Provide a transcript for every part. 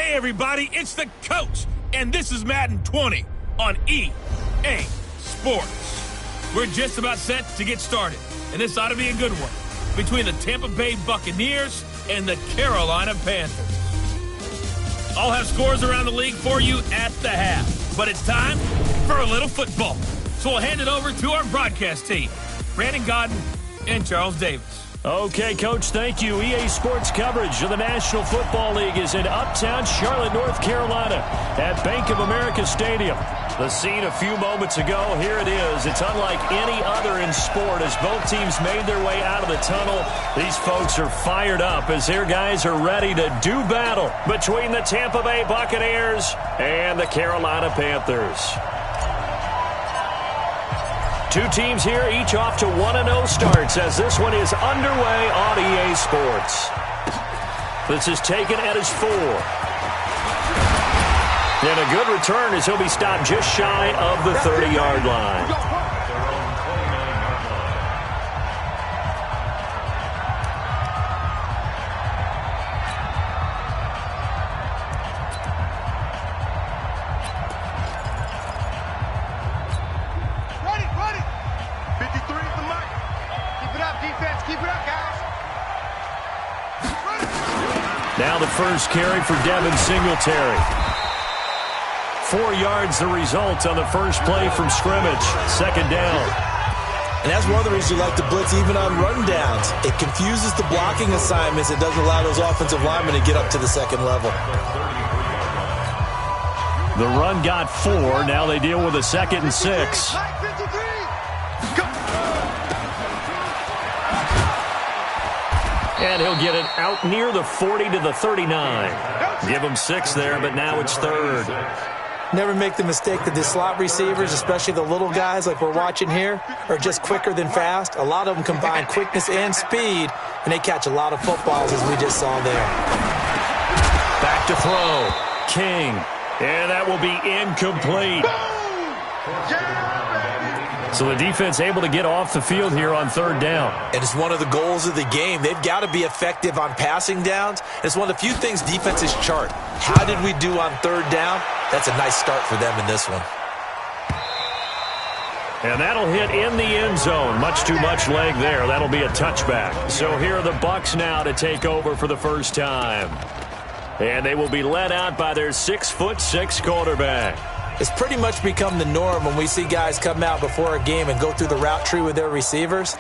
Hey everybody, it's the coach, and this is Madden 20 on EA Sports. We're just about set to get started, and this ought to be a good one between the Tampa Bay Buccaneers and the Carolina Panthers. I'll have scores around the league for you at the half, but it's time for a little football. So we'll hand it over to our broadcast team, Brandon Godden and Charles Davis. Okay, Coach, thank you. EA Sports coverage of the National Football League is in uptown Charlotte, North Carolina at Bank of America Stadium. The scene a few moments ago, here it is. It's unlike any other in sport as both teams made their way out of the tunnel. These folks are fired up as their guys are ready to do battle between the Tampa Bay Buccaneers and the Carolina Panthers. Two teams here, each off to 1-0 starts as this one is underway on EA Sports. This is taken at his 4. And a good return as he'll be stopped just shy of the 30-yard line. Now the first carry for Devin Singletary. 4 yards the result on the first play from scrimmage. Second down. And that's one of the reasons you like to blitz even on rundowns. It confuses the blocking assignments. It doesn't allow those offensive linemen to get up to the second level. The run got 4. Now they deal with a 2nd and 6. And he'll get it out near the 40 to the 39. Give him 6 there, but now it's 3rd. Never make the mistake that the slot receivers, especially the little guys like we're watching here, are just quicker than fast. A lot of them combine quickness and speed, and they catch a lot of footballs as we just saw there. Back to throw. King. And that will be incomplete. So the defense able to get off the field here on 3rd down. And it's one of the goals of the game. They've got to be effective on passing downs. It's one of the few things defenses chart. How did we do on 3rd down? That's a nice start for them in this one. And that'll hit in the end zone. Much too much leg there. That'll be a touchback. So here are the Bucs now to take over for the first time. And they will be led out by their 6'6" quarterback. It's pretty much become the norm when we see guys come out before a game and go through the route tree with their receivers.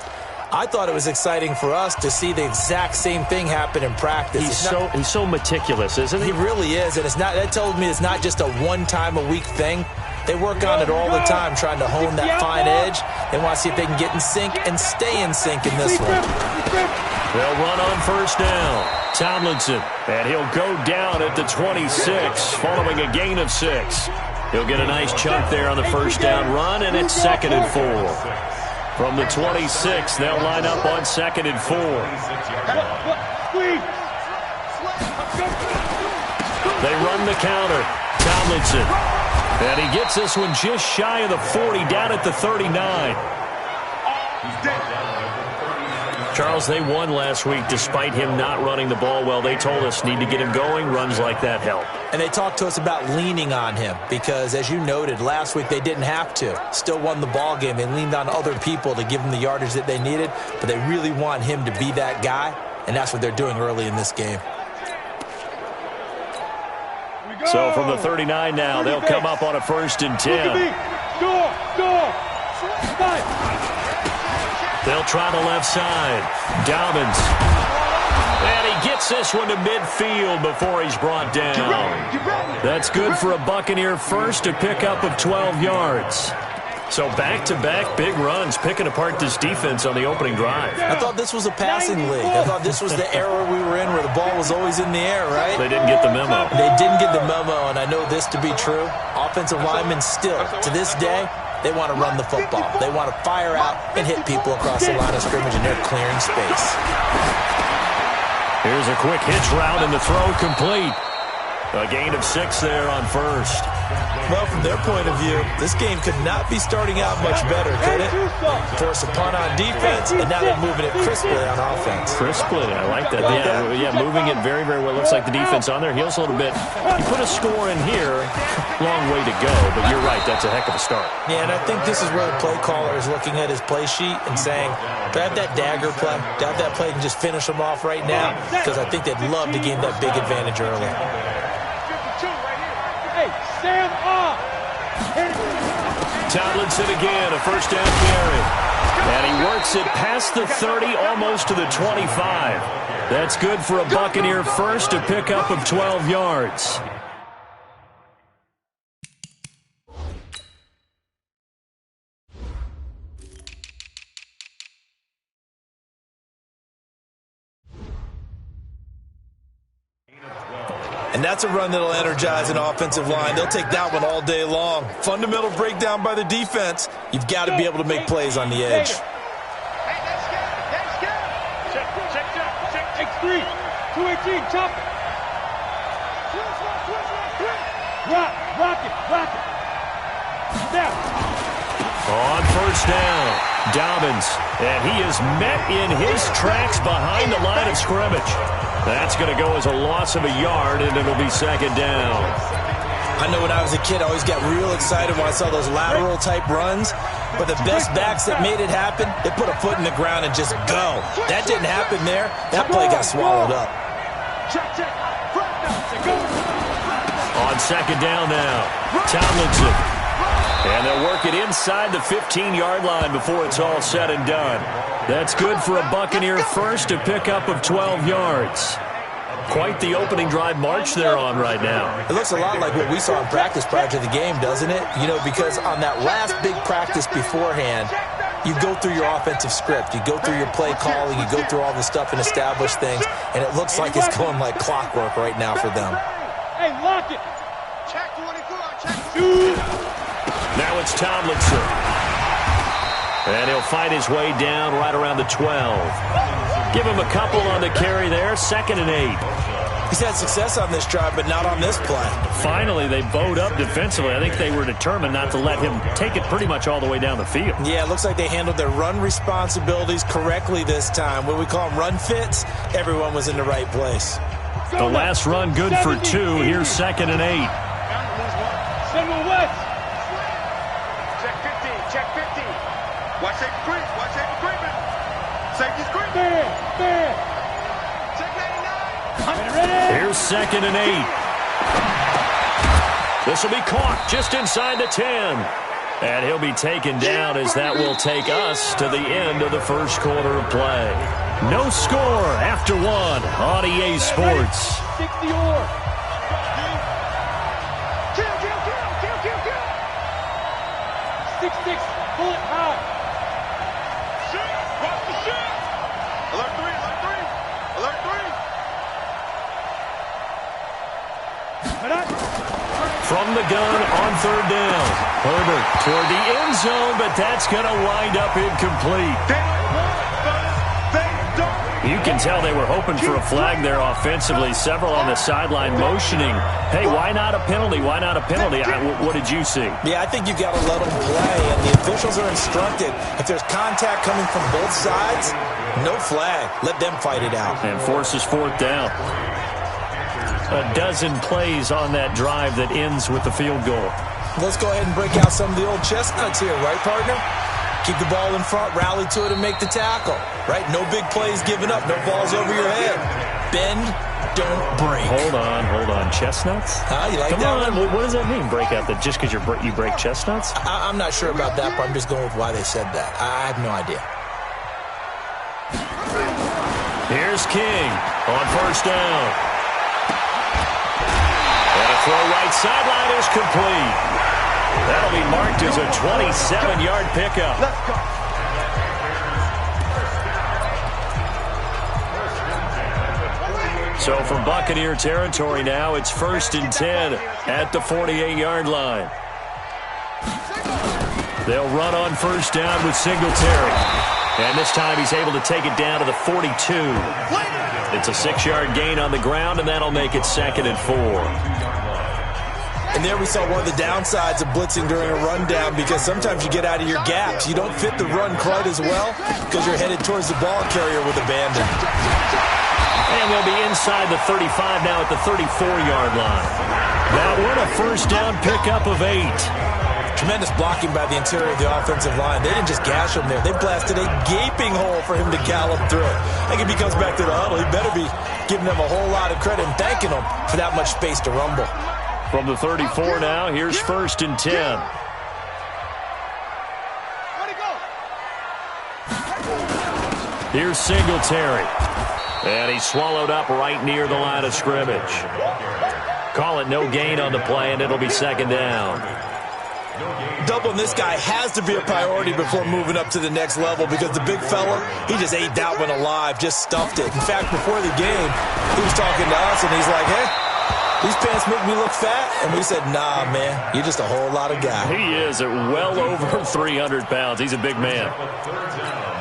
I thought it was exciting for us to see the exact same thing happen in practice. He's so meticulous, isn't he? He really is, and that tells me it's not just a one-time-a-week thing. They work on it all the time, trying to hone that fine edge. They want to see if they can get in sync and stay in sync in this one. They'll run on first down. Tomlinson, and he'll go down at the 26, following a gain of 6. He'll get a nice chunk there on the first down run, and it's 2nd and 4. From the 26, they'll line up on 2nd and 4. They run the counter. Tomlinson. And he gets this one just shy of the 40, down at the 39. Charles, they won last week despite him not running the ball well. They told us need to get him going. Runs like that help. And they talked to us about leaning on him because, as you noted, last week they didn't have to. Still won the ball game. They leaned on other people to give them the yardage that they needed, but they really want him to be that guy, and that's what they're doing early in this game. So from the 39 now, they'll come up on a 1st and 10. They'll try the left side. Dobbins. And he gets this one to midfield before he's brought down. That's good for a Buccaneer first, a pickup of 12 yards. So back-to-back big runs, picking apart this defense on the opening drive. I thought this was a passing league. I thought this was the era we were in where the ball was always in the air, right? They didn't get the memo. They didn't get the memo, and I know this to be true. Offensive linemen still, to this day, they want to run the football. They want to fire out and hit people across the line of scrimmage, and they're clearing space. Here's a quick hitch route, and the throw complete. A gain of 6 there on first. Well, from their point of view, this game could not be starting out much better, could it? Force a punt on defense, and now they're moving it crisply on offense. Crisply, I like that. Yeah, moving it very, very well. Looks like the defense on there heals a little bit. You put a score in here, long way to go, but you're right, that's a heck of a start. Yeah, and I think this is where the play caller is looking at his play sheet and saying, do I have that dagger play? Do I have that play and just finish them off right now? Because I think they'd love to gain that big advantage early. Sam off. Tomlinson again, a first down carry. And he works it past the 30, almost to the 25. That's good for a Buccaneer first, a pickup of 12 yards. And that's a run that'll energize an offensive line. They'll take that one all day long. Fundamental breakdown by the defense. You've got to be able to make plays on the edge. Hey, that's good. Check. X3. 218, chop it. Rock it. Snap. On first down, Dobbins. And he is met in his tracks behind the line of scrimmage. That's going to go as a loss of a yard, and it'll be second down. I know when I was a kid, I always got real excited when I saw those lateral-type runs. But the best backs that made it happen, they put a foot in the ground and just go. That didn't happen there. That play got swallowed up. On second down now, Tomlinson. And they'll work it inside the 15-yard line before it's all said and done. That's good for a Buccaneer first, a pickup of 12 yards. Quite the opening drive march they're on right now. It looks a lot like what we saw in practice prior to the game, doesn't it? You know, because on that last big practice beforehand, you go through your offensive script. You go through your play calling. You go through all the stuff and establish things. And it looks like it's going like clockwork right now for them. Hey, lock it. Check 24. Now it's Tomlinson. And he'll find his way down right around the 12. Give him a couple on the carry there. 2nd and 8. He's had success on this drive, but not on this play. Finally, they bowed up defensively. I think they were determined not to let him take it pretty much all the way down the field. Yeah, it looks like they handled their run responsibilities correctly this time. When we call them run fits, everyone was in the right place. The last run good for 2. Here's 2nd and 8. Send him west. Check 50. Watch safety creep. Watch safety creeping. Safety's creeping. There. Check 99. Ready? Here's 2nd and 8. This will be caught just inside the 10. And he'll be taken down as that will take us to the end of the first quarter of play. No score after 1 on EA Sports. 60 or. Bullet high. Shoot! Watch the shoot! Alert 3! From the gun on 3rd down. Herbert toward the end zone, but that's going to wind up incomplete. You can tell they were hoping for a flag there offensively. Several on the sideline motioning. Hey, why not a penalty? Why not a penalty? What did you see? Yeah, I think you've got to let them play, and the officials are instructed. If there's contact coming from both sides, no flag. Let them fight it out. And forces 4th down. A dozen plays on that drive that ends with the field goal. Let's go ahead and break out some of the old chestnuts here, right, partner? Keep the ball in front, rally to it, and make the tackle. Right? No big plays given up. No balls over your head. Bend, don't break. Hold on. Chestnuts? You like Come that on. one? What does that mean, break out? That just because you break chestnuts? I'm not sure about that, but I'm just going with why they said that. I have no idea. Here's King on 1st down. And a throw right sideline is complete. That'll be marked as a 27-yard pickup. Let's go. So from Buccaneer territory now, it's 1st and 10 at the 48-yard line. They'll run on 1st down with Singletary. And this time he's able to take it down to the 42. It's a 6-yard gain on the ground, and that'll make it 2nd and 4. And there we saw one of the downsides of blitzing during a rundown, because sometimes you get out of your gaps. You don't fit the run quite as well because you're headed towards the ball carrier with abandon. And they'll be inside the 35 now at the 34-yard line. That one a first down pickup of 8. Tremendous blocking by the interior of the offensive line. They didn't just gash him there. They blasted a gaping hole for him to gallop through. I think if he comes back to the huddle, he better be giving them a whole lot of credit and thanking them for that much space to rumble. From the 34 now, here's 1st and 10. Here's Singletary. And he's swallowed up right near the line of scrimmage. Call it no gain on the play, and it'll be 2nd down. Doubling this guy has to be a priority before moving up to the next level, because the big fella, he just ate that one alive, just stuffed it. In fact, before the game, he was talking to us, and he's like, hey, these pants make me look fat. And we said, nah, man, you're just a whole lot of guy. He is at well over 300 pounds. He's a big man.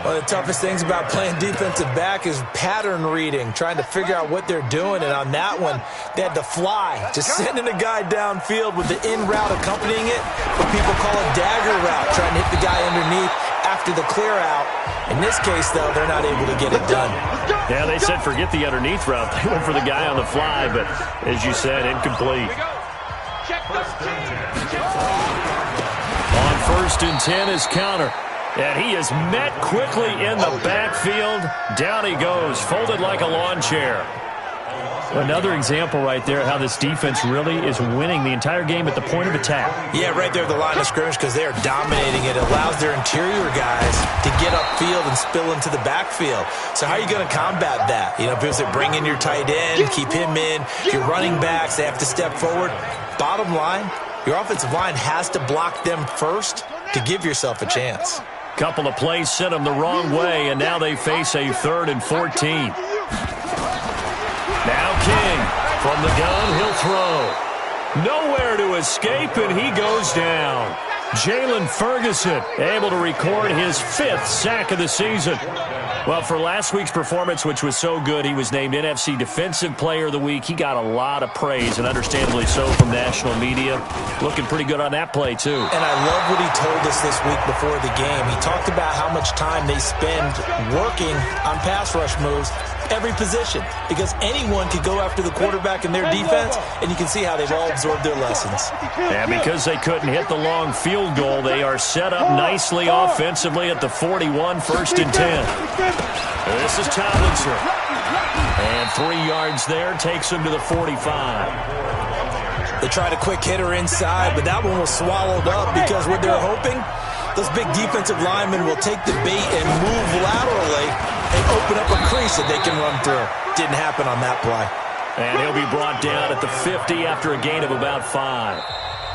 One of the toughest things about playing defensive back is pattern reading, trying to figure out what they're doing. And on that one, they had to fly, just sending a guy downfield with the in route accompanying it, what people call a dagger route, trying to hit the guy underneath after the clear out. In this case, though, they're not able to get it done. Yeah, they said forget the underneath route. They went for the guy on the fly, but as you said, incomplete. On 1st and 10 is counter. And he is met quickly in the backfield. Down he goes, folded like a lawn chair. Another example right there how this defense really is winning the entire game at the point of attack. Yeah, right there at the line of scrimmage, because they are dominating it. It allows their interior guys to get upfield and spill into the backfield. So how are you going to combat that? You know, people say bring in your tight end, keep him in. Your running backs, they have to step forward. Bottom line, your offensive line has to block them first to give yourself a chance. Couple of plays sent them the wrong way, and now they face a 3rd and 14. Now King from the gun, he'll throw. Nowhere to escape, and he goes down. Jalen Ferguson able to record his 5th sack of the season. Well, for last week's performance, which was so good, he was named NFC Defensive Player of the Week. He got a lot of praise, and understandably so, from national media. Looking pretty good on that play, too. And I love what he told us this week before the game. He talked about how much time they spend working on pass rush moves, every position, because anyone could go after the quarterback in their defense, and you can see how they've all absorbed their lessons. And because they couldn't hit the long field goal, they are set up nicely offensively at the 41, 1st and 10. This is Tomlinson. And 3 yards there takes him to the 45. They tried a quick hitter inside, but that one was swallowed up because what they're hoping, those big defensive linemen will take the bait and move laterally and open up a crease that they can run through. Didn't happen on that play. And he'll be brought down at the 50 after a gain of about 5.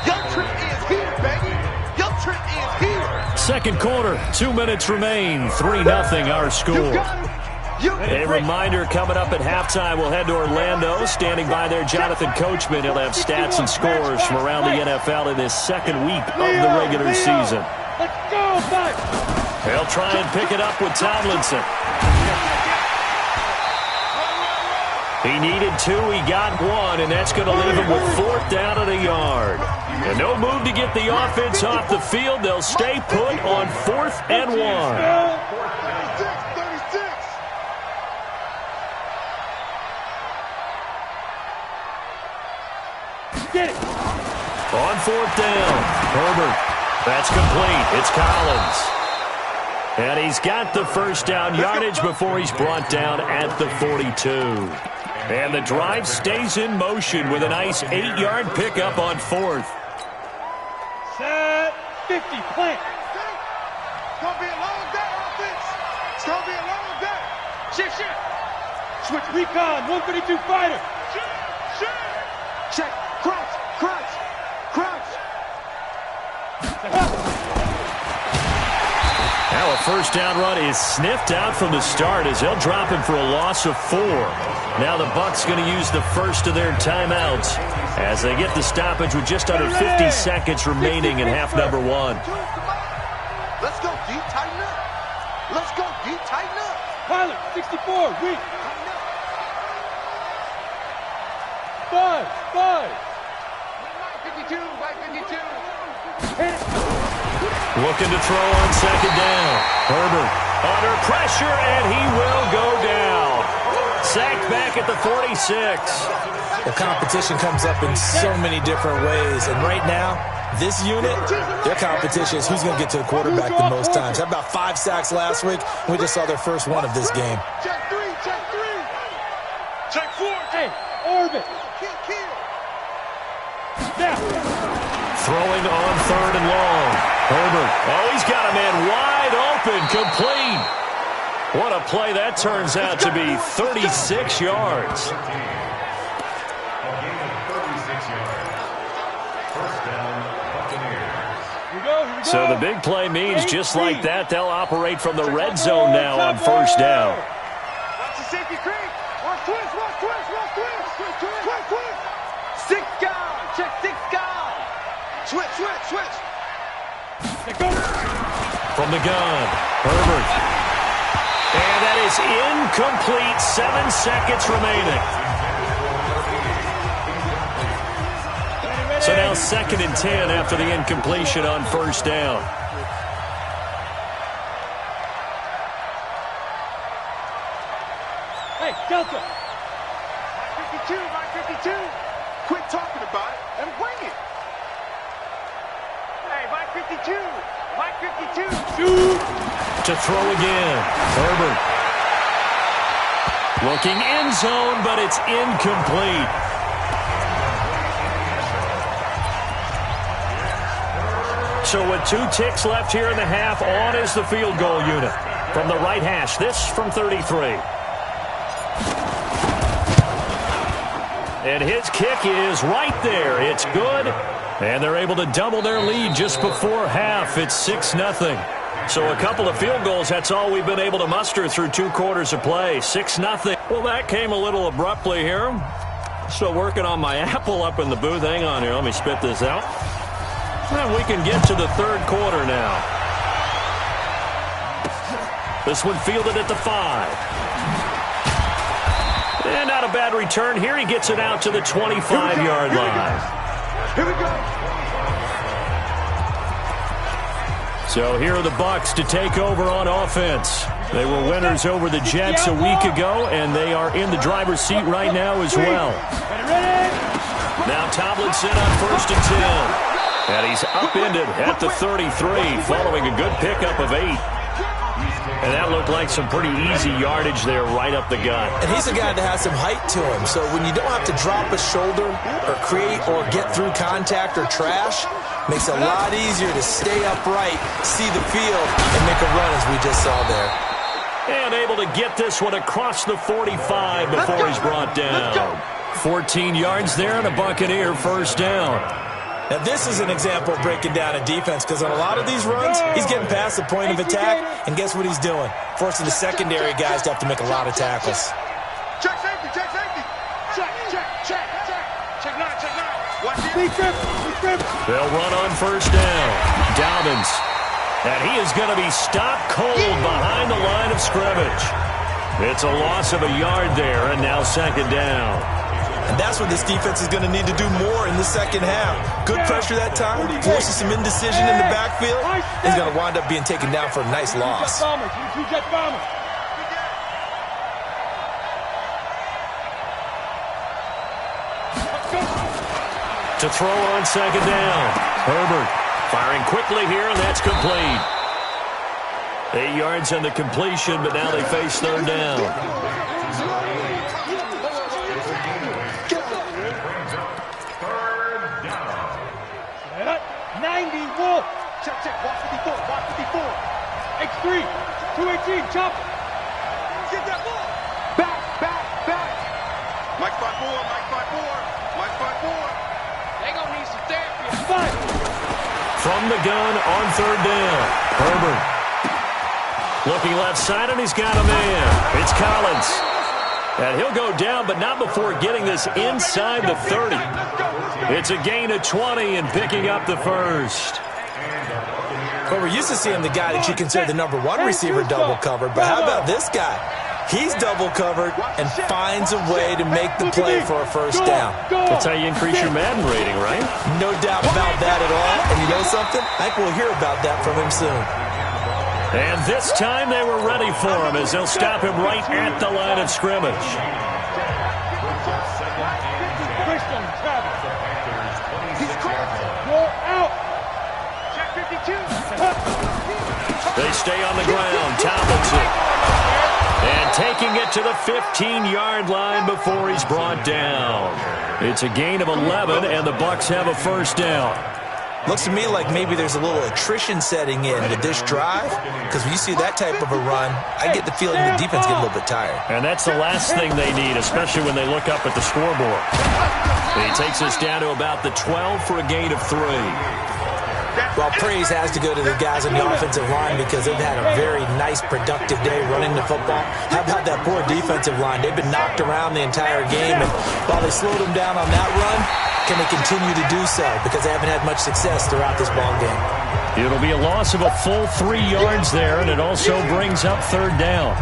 Young Trent is here, baby. Young Trent is here. 2nd quarter, 2 minutes remain. 3-0 our score. A reminder coming up at halftime, we'll head to Orlando. Standing by there, Jonathan Coachman. He'll have stats and scores from around the NFL in this 2nd week of the regular season. Let's go, Buck. They'll try and pick it up with Tomlinson. He needed 2, he got 1, and that's going to leave him with 4th down at a yard. And no move to get the offense off the field. They'll stay put on 4th and 1. Get it. On 4th down, Herbert. That's complete. It's Collins. And he's got the first down yardage before he's brought down at the 42. And the drive stays in motion with a nice 8-yard pickup on 4th. Set 50, plant. It's going to be a long day, offense. It's going to be a long day. Shift. Switch recon, 132 fighter. Shift. Check. Crouch. Now a first down run is sniffed out from the start as they'll drop him for a loss of 4. Now the Bucs going to use the first of their timeouts as they get the stoppage with just under 50 seconds remaining in half number 1. Let's go, D. Tighten up. Let's go, D. Tighten up. Pilot, 64, weak. 5. 52, by 52. Hit it. Looking to throw on second down. Herbert under pressure, and he will go down. Sacked back at the 46. The competition comes up in so many different ways, and right now, this unit, their competition is who's going to get to the quarterback the most times. Had about 5 sacks last week, and we just saw their first one of this game. Check 3, check 3. Check 4. Hey, orbit. Kill. Snap. Throwing on third and long. Herbert. Oh, he's got a man wide open, complete. What a play that turns out to be, 36 yards. So the big play means just like that, they'll operate from the red zone now on first down. Watch the safety creep. Watch twist. Six guard. Check 6 guard. Switch. From the gun, Herbert. And that is incomplete. 7 seconds remaining. So now 2nd and 10 after the incompletion on first down. Hey, Delta. My 52. Quit talking about it and bring it. Hey, my 52. Shoot. To throw again, Herbert. Looking end zone, but it's incomplete. So with 2 ticks left here in the half, on is the field goal unit. From the right hash, this from 33. And his kick is right there. It's good. And they're able to double their lead just before half. It's 6-0. So a couple of field goals, that's all we've been able to muster through 2 quarters of play. 6-0. Well, that came a little abruptly here. Still working on my apple up in the booth. Hang on here. Let me spit this out. And we can get to the 3rd quarter now. This one fielded at the 5. And not a bad return here. He gets it out to the 25-yard line. Here we go. So here are the Bucs to take over on offense. They were winners over the Jets a week ago, and they are in the driver's seat right now as well. Now Tomlinson on 1st and 10. And he's upended at the 33 following a good pickup of 8. And that looked like some pretty easy yardage there right up the gut. And he's a guy that has some height to him, so when you don't have to drop a shoulder or create or get through contact or trash, makes it a lot easier to stay upright, see the field, and make a run as we just saw there. And able to get this one across the 45 before he's brought down. 14 yards there and a Buccaneer first down. Now, this is an example of breaking down a defense because on a lot of these runs, he's getting past the point of attack, and guess what he's doing? Forcing the secondary guys to have to make a lot of tackles. Check safety. Check 9. Watch it. They'll run on first down. Dobbins. And he is going to be stopped cold behind the line of scrimmage. It's a loss of a yard there, and now 2nd down. And that's what this defense is going to need to do more in the second half. Good pressure that time, forces some indecision in the backfield. He's going to wind up being taken down for a nice loss. To throw on 2nd down. Herbert firing quickly here, and that's complete. 8 yards on the completion, but now they face 3rd down. 90 Wolf. Check. Watch 54. X3. 218. Chop. Get that ball. Back. Mike 5-4. They gonna need some therapy. 5. From the gun on 3rd down. Herbert. Looking left side, and he's got a man. It's Collins. And he'll go down, but not before getting this inside the 30. It's a gain of 20 and picking up the first. Well, we're used to seeing the guy that you consider the number one receiver double covered, but how about this guy? He's double covered and finds a way to make the play for a first down. That's how you increase your Madden rating, right? No doubt about that at all. And you know something? I think we'll hear about that from him soon. And this time they were ready for him as they'll stop him right at the line of scrimmage. They stay on the ground. Tomlinson. And taking it to the 15-yard line before he's brought down. It's a gain of 11, and the Bucs have a first down. Looks to me like maybe there's a little attrition setting in with this drive, because when you see that type of a run, I get the feeling the defense get a little bit tired. And that's the last thing they need, especially when they look up at the scoreboard. He takes us down to about the 12 for a gain of 3. Well, praise has to go to the guys on the offensive line because they've had a very nice, productive day running the football. How about that poor defensive line? They've been knocked around the entire game, and while they slowed them down on that run, can they continue to do so? Because they haven't had much success throughout this ball game. It'll be a loss of a full 3 yards there, and it also brings up third down.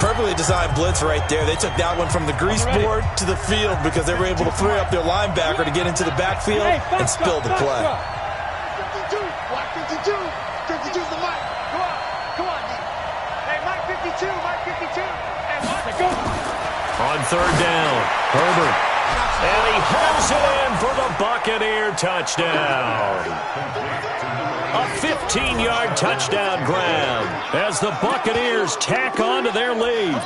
Perfectly designed blitz right there. They took that one from the grease board to the field because they were able to free up their linebacker to get into the backfield and spill the play. 52's the mic. Come on, D. Hey, Mike 52, Mike 52. Hey, Mike, go. On third down, Herbert. And he hauls it in for the Buccaneer touchdown. A 15-yard touchdown grab as the Buccaneers tack on to their lead.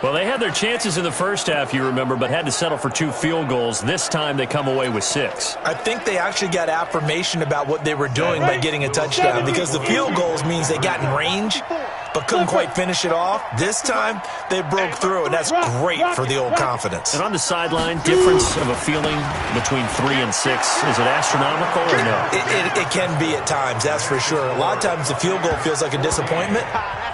Well, they had their chances in the first half, you remember, but had to settle for 2 field goals. This time they come away with 6. I think they actually got affirmation about what they were doing by getting a touchdown because the field goals means they got in range but couldn't quite finish it off. This time they broke through, and that's great for the old confidence. And on the sideline, difference of a feeling between 3 and 6, is it astronomical or no? It can be at times, that's for sure. A lot of times the field goal feels like a disappointment.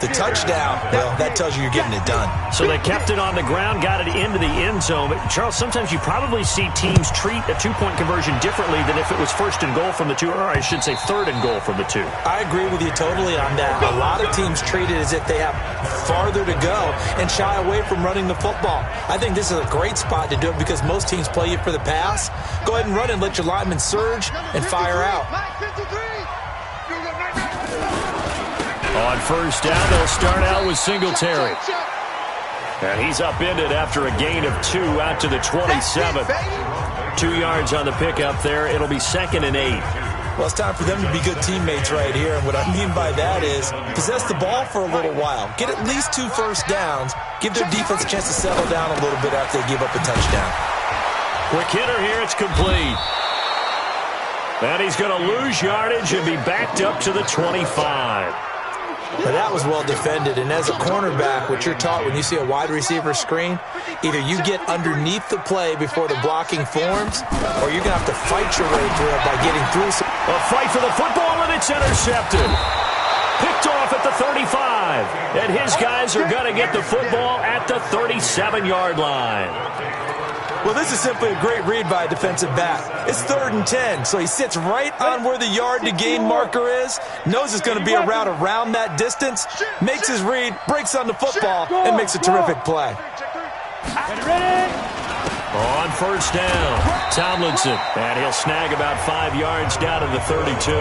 The touchdown, well, that tells you you're getting it done. So they kept it on the ground, got it into the end zone. But, Charles, sometimes you probably see teams treat a 2-point conversion differently than if it was first and goal from the 2, or I should say third and goal from the 2. I agree with you totally on that. A lot of teams treat it as if they have farther to go and shy away from running the football. I think this is a great spot to do it because most teams play you for the pass. Go ahead and run and let your linemen surge and fire out. On first down, they'll start out with Singletary. And he's upended after a gain of 2 out to the 27. 2 yards on the pickup there. It'll be 2nd and 8. Well, it's time for them to be good teammates right here. And what I mean by that is possess the ball for a little while. Get at least 2 first downs. Give their defense a chance to settle down a little bit after they give up a touchdown. Quick hitter here. It's complete. And he's going to lose yardage and be backed up to the 25. But that was well defended, and as a cornerback, what you're taught when you see a wide receiver screen, either you get underneath the play before the blocking forms, or you're going to have to fight your way through it by getting through. A fight for the football, and it's intercepted. Picked off at the 35, and his guys are going to get the football at the 37-yard line. Well, this is simply a great read by a defensive back. It's 3rd and 10, so he sits right on where the yard-to-gain marker is, knows it's going to be a route around that distance, makes his read, breaks on the football, and makes a terrific play. On first down, Tomlinson, and he'll snag about 5 yards down to the 32.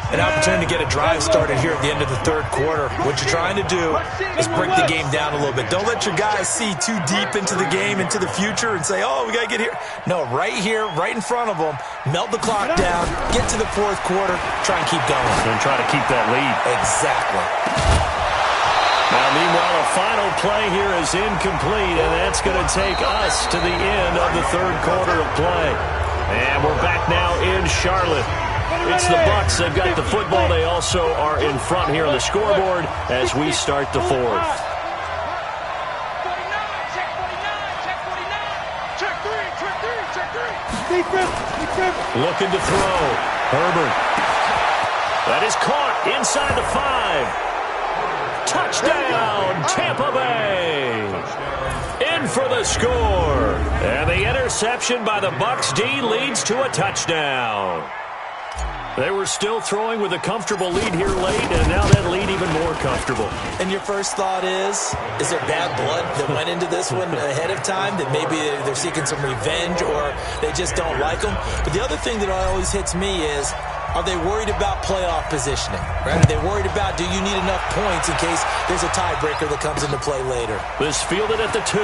An opportunity to get a drive started here at the end of the 3rd quarter. What you're trying to do is break the game down a little bit. Don't let your guys see too deep into the game, into the future, and say, oh, we got to get here. No, right here, right in front of them, melt the clock down, get to the 4th quarter, try and keep going. And try to keep that lead. Exactly. Now, meanwhile, a final play here is incomplete, and that's going to take us to the end of the 3rd quarter of play. And we're back now in Charlotte. It's the Bucs. They've got the football. They also are in front here on the scoreboard as we start the 4th. 49, check 49, check 49. Check 3, check 3, check 3. Looking to throw. Herbert. That is caught inside the 5. Touchdown, Tampa Bay. In for the score. And the interception by the Bucs D leads to a touchdown. They were still throwing with a comfortable lead here late, and now that lead even more comfortable. And your first thought is there bad blood that went into this one ahead of time, that maybe they're seeking some revenge or they just don't like them? But the other thing that always hits me is, are they worried about playoff positioning? Right? Are they worried about, do you need enough points in case there's a tiebreaker that comes into play later? This fielded at the 2.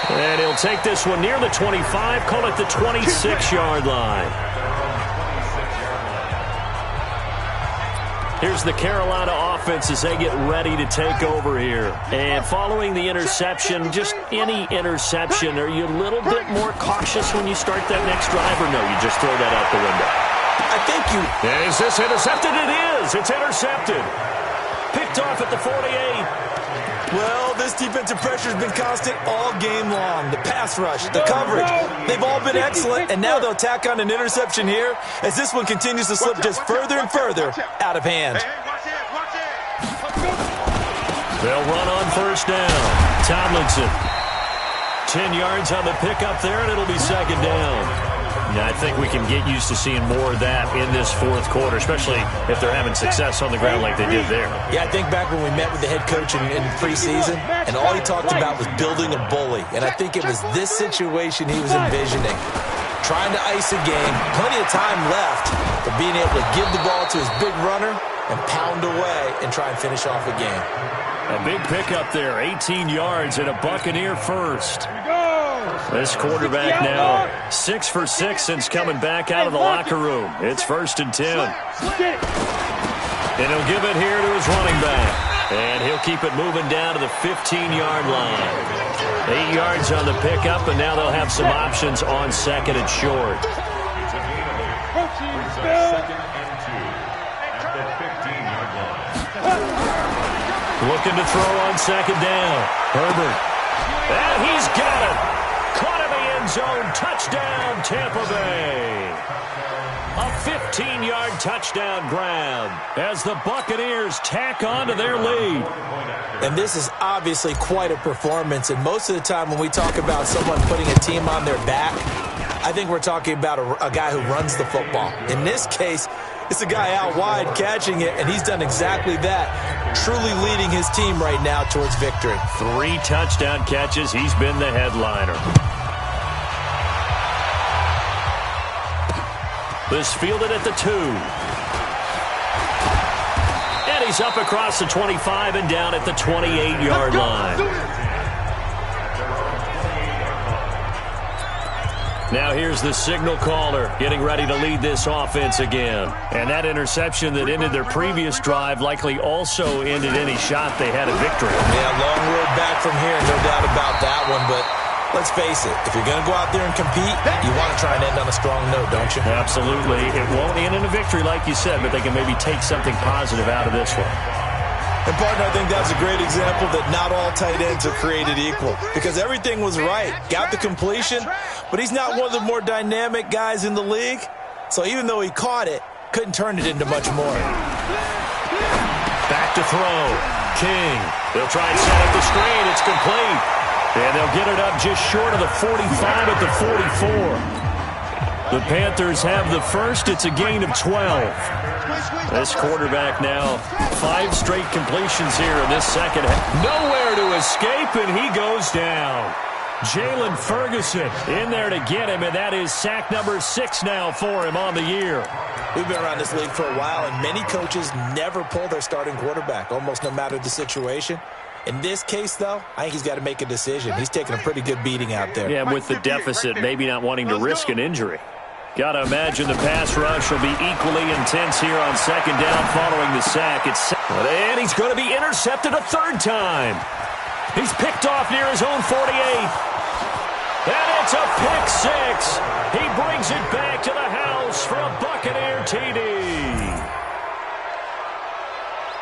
And he'll take this one near the 25, call it the 26-yard line. Here's the Carolina offense as they get ready to take over here. And following the interception, just any interception, are you a little bit more cautious when you start that next drive, or no, you just throw that out the window? I think you... Is this intercepted? It is. It's intercepted. Picked off at the 48. Well, this defensive pressure has been constant all game long. The pass rush, the coverage, they've all been excellent, and now they'll tack on an interception here as this one continues to slip just further and further out of hand. They'll run on first down. Tomlinson. 10 yards on the pickup there, and it'll be second down. Yeah, I think we can get used to seeing more of that in this fourth quarter, especially if they're having success on the ground like they did there. Yeah, I think back when we met with the head coach in preseason, and all he talked about was building a bully. And I think it was this situation he was envisioning. Trying to ice a game, plenty of time left, but being able to give the ball to his big runner and pound away and try and finish off a game. A big pickup there, 18 yards and a Buccaneer first. This quarterback now 6 for 6 since coming back out of the locker room. It's 1st and 10. And he'll give it here to his running back. And he'll keep it moving down to the 15-yard line. 8 yards on the pickup, and now they'll have some options on second and short. Looking to throw on second down. Herbert. And he's got it. Caught in the end zone. Touchdown, Tampa Bay. A 15-yard touchdown grab as the Buccaneers tack on to their lead. And this is obviously quite a performance. And most of the time when we talk about someone putting a team on their back, I think we're talking about a guy who runs the football. In this case, it's a guy out wide catching it, and he's done exactly that, truly leading his team right now towards victory. 3 touchdown catches. He's been the headliner. This fielded at the 2. And he's up across the 25 and down at the 28-yard line. Now here's the signal caller getting ready to lead this offense again. And that interception that ended their previous drive likely also ended any shot they had at victory. Yeah, long road back from here, no doubt about that one. But let's face it, if you're going to go out there and compete, you want to try and end on a strong note, don't you? Absolutely. It won't end in a victory like you said, but they can maybe take something positive out of this one. And, partner, I think that's a great example that not all tight ends are created equal, because everything was right. Got the completion, but he's not one of the more dynamic guys in the league. So even though he caught it, couldn't turn it into much more. Back to throw. King. They'll try and set up the screen. It's complete. And they'll get it up just short of the 45 at the 44. The Panthers have the first. It's a gain of 12. This quarterback now 5 straight completions here in this second half. Nowhere to escape, and he goes down. Jalen Ferguson in there to get him, and that is sack number 6 now for him on the year. We've been around this league for a while, and many coaches never pull their starting quarterback, almost no matter the situation. In this case, though, I think he's got to make a decision. He's taking a pretty good beating out there. Yeah, with the deficit, maybe not wanting to risk an injury. Got to imagine the pass rush will be equally intense here on second down following the sack. And he's going to be intercepted a 3rd time. He's picked off near his own 48. And it's a pick 6. He brings it back to the house for a Buccaneer TD.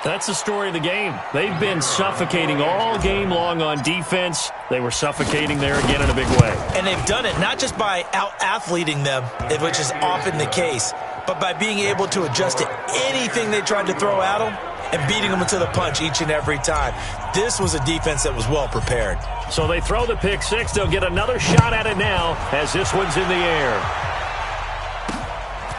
That's the story of the game. They've been suffocating all game long on defense. They were suffocating there again in a big way. And they've done it not just by out-athleting them, which is often the case, but by being able to adjust to anything they tried to throw at them and beating them to the punch each and every time. This was a defense that was well prepared. So they throw the pick 6. They'll get another shot at it now as this one's in the air.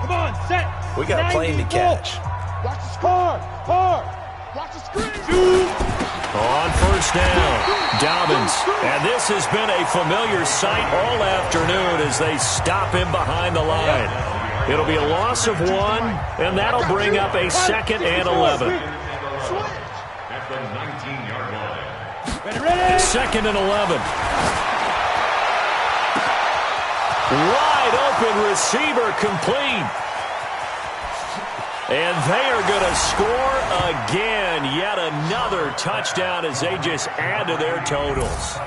Come on, set. We got a plane to catch. Watch the score. Hard. Watch the screen. Shoot. On first down, Dobbins. And this has been a familiar sight all afternoon as they stop him behind the line. It'll be a loss of 1, and that'll bring up a 2nd and 11. At the 19-yard line. Ready. 2nd and 11. Wide open receiver complete. And they are going to score again. Yet another touchdown as they just add to their totals.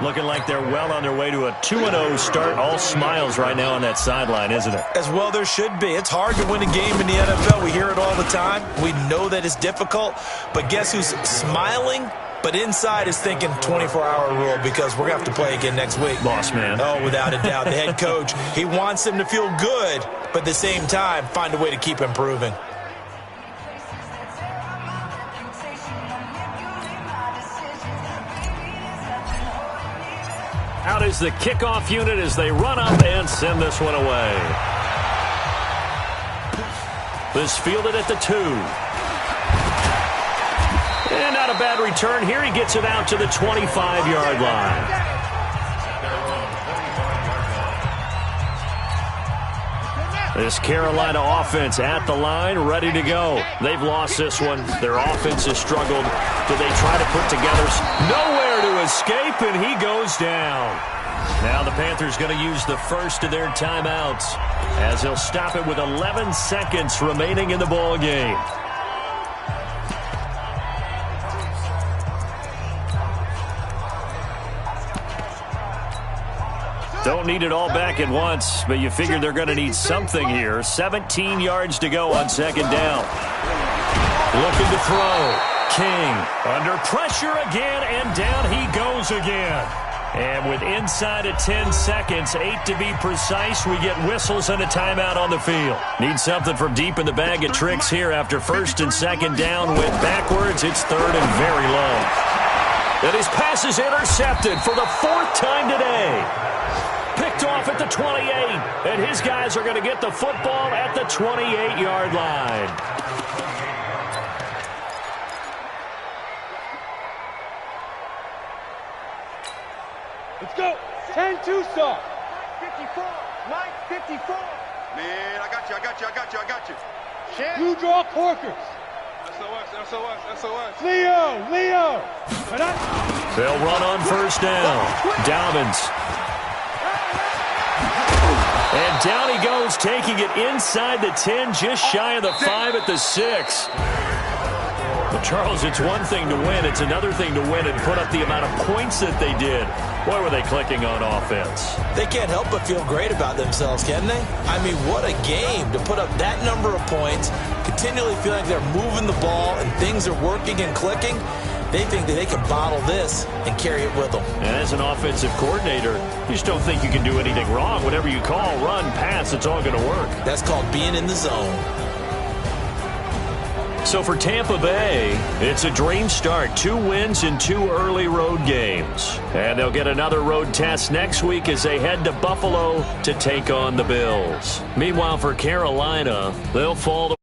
Looking like they're well on their way to a 2-0 start. All smiles right now on that sideline, isn't it? As well there should be. It's hard to win a game in the NFL. We hear it all the time. We know that it's difficult. But guess who's smiling? But inside is thinking 24-hour rule because we're going to have to play again next week. Boss man. Oh, without a doubt. The head coach, he wants them to feel good, but at the same time, find a way to keep improving. Out is the kickoff unit as they run up and send this one away. This fielded at the 2. And not a bad return here. He gets it out to the 25-yard line. This Carolina offense at the line, ready to go. They've lost this one. Their offense has struggled. Do they try to put together? Nowhere to escape, and he goes down. Now the Panthers going to use the first of their timeouts as they'll stop it with 11 seconds remaining in the ball game. Don't need it all back at once, but you figure they're going to need something here. 17 yards to go on 2nd down. Looking to throw. King under pressure again, and down he goes again. And with inside of 10 seconds, 8 to be precise, we get whistles and a timeout on the field. Need something from deep in the bag of tricks here after 1st and 2nd down. Went backwards. It's 3rd and very long. And his pass is intercepted for the 4th time today. Picked off at the 28, and his guys are going to get the football at the 28-yard line. Let's go. 10-2 start. 54. 954. Man, I got you. Shit. You draw Corkers. SOS. Leo. They'll run on first down. Dobbins. And down he goes, taking it inside the 10, just shy of the 5 at the 6. Well, Charles, it's one thing to win. It's another thing to win and put up the amount of points that they did. Boy, were they clicking on offense. They can't help but feel great about themselves, can they? I mean, what a game to put up that number of points, continually feel like they're moving the ball and things are working and clicking. They think that they can bottle this and carry it with them. And as an offensive coordinator, you just don't think you can do anything wrong. Whatever you call, run, pass, it's all going to work. That's called being in the zone. So for Tampa Bay, it's a dream start. 2 wins in 2 early road games. And they'll get another road test next week as they head to Buffalo to take on the Bills. Meanwhile, for Carolina, they'll fall to